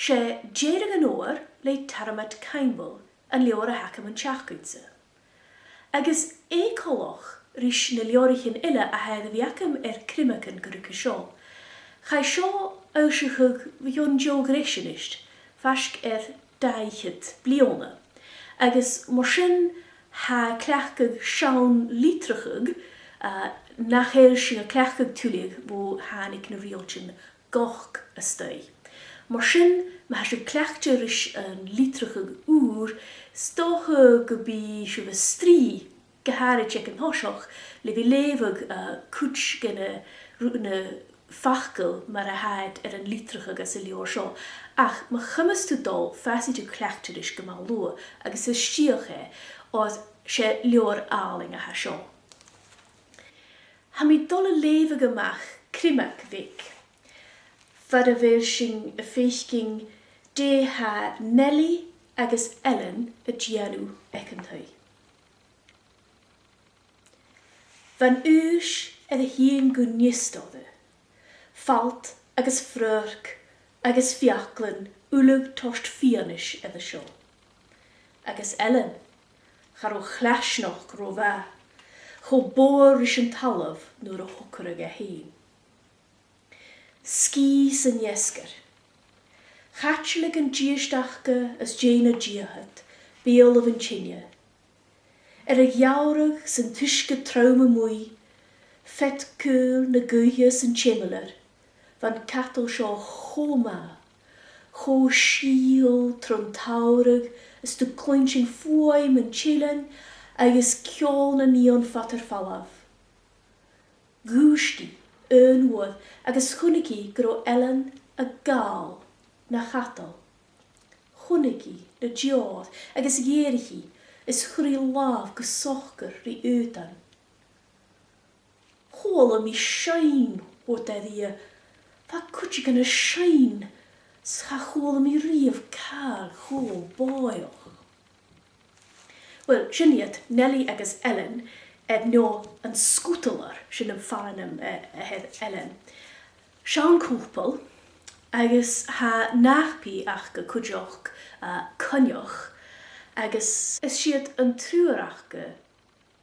sé Deireadh an óir le taramad caimbal an leor a hacam an teachgútsa. Agus colch rís na leorichin ille a head a bhiacam Criomagan gurúcha seo. Chai seo ausachug bhion geogreisianist, fasc daichid bliona. Agus mar sin ha cleachgag sean litrachug nach éir sin a cleachgag túlig bó hánig na rioltin goch a stoi. Mar sin ma ha se cleachtir is an litrachug úr stocha go bí se bh strí geharid an hoiseach le bhí lévag cúts genne rúna fachgal mar a haid an litrachug as a leor seo. Ach, ma chumas tú dul fasi tú cleachtir is go má lua agus is stíoche os sé leor áling a ha seo. Ha mi dolle lévag amach Criomagan vic. Fad a bhir sin a féiscing dé ha Nelly agus Ellen a dianú ecanthai. Van ús a híon go níostóide, falt agus frörk agus fiaclan ulag tost fianis a seo. Agus Ellen, char ó chleisnoch gro bha, cho bór is an talamh nuair a hocarag a héin. Ski san iescar. Chatlig an díosteachcha as Jane a díochad, béal of an tinne. A ghearag san tuisce trauma mui, fet cúl na guithe san chimilar, van catol seo choma, cho síl tron taurag as tu clinching fuaim an chilin agus ceol na níon fatar falav. Gústi, ynwyd, agus chwnigi gro Ellen a gal na chatal. Chwnigi na diod agus gerichi is chwri laf gysochgar ri utan. Chol am I shain what eddi fa cwtsi gan a shain scha chol am I rif cal chol boioch. Wel, syniad Nelly agus Ellen no an scútalar sin am faranam ahead Ellen. Sean cúpal agus ha nachpi ach go cúdeoch cynioch agus is siad an trúarachge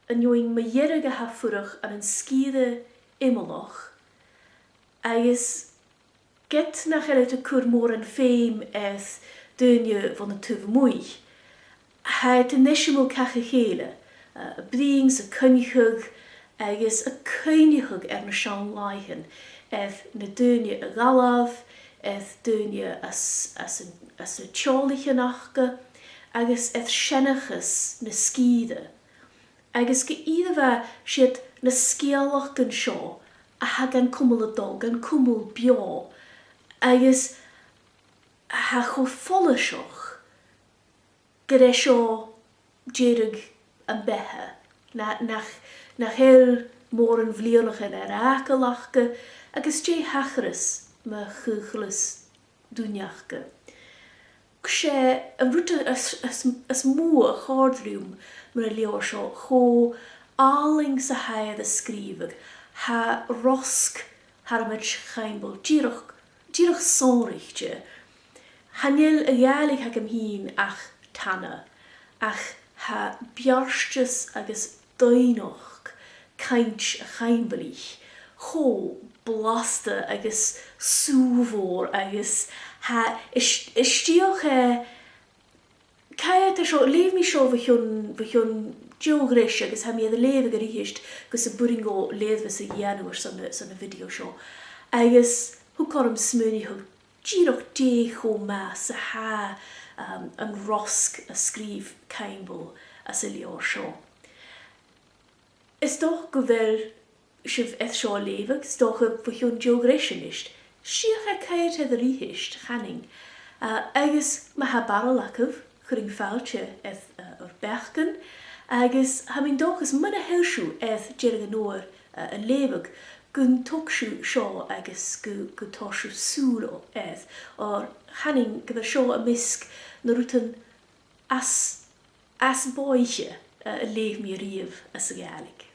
an joing maierige ha furach an an skide imoloch agus get nach het a cwrmór an féim eth dynje van de tuv moei. Hij de nesimol cacha chéle, a brings a cynnichug agus a cynnichug na Sean laichen, eth na dynje a galaf, eth dynje as a tjolige nachge, agus eth shenachus na skide. Agus ge ieder wa siet na skealach gan seo, a ha gan kummel a dol, gan kummel bio, agus ha cho folle sioch. Gyda sio Deireadh an bethe, nach heel mór an bhlíonach yn acelachge, agus dé hachras me chuchlas dúneachge. Sé an rúta as mú a chardrúm mar a leor seo, cho áling sa haid a scríbeg, ha rosk haramid chaimbal, díoch sonrichtje. Hanil a ghealig hag am hín ach tanna, ach ha biarstus agus doinoch kaint a chaimbalich, cho blaste agus súvór agus ha istioch Kaya seo leef mi seo bhún geogréis agus ha mi a leef a ríist gus a buringo leef a dhéanúir san a video seo. Agus hu corm smúni hu díoch dé cho más a ha an rosk a scríb caimbal as a leor seo. Is doch go bhfuil sibh eth seo lévag, is doch a bhún geogréisianist. Siach a caid a ríist chaning. Agus ma ha baralacah churing fáilte ar bechgan, agus ha min dochas mana heilsiú Deireadh an óir a lévag gun togsú seo agus go tosú súl or chaning go seo a misc na rútan as bóiche a lév mi riamh as a gaelig.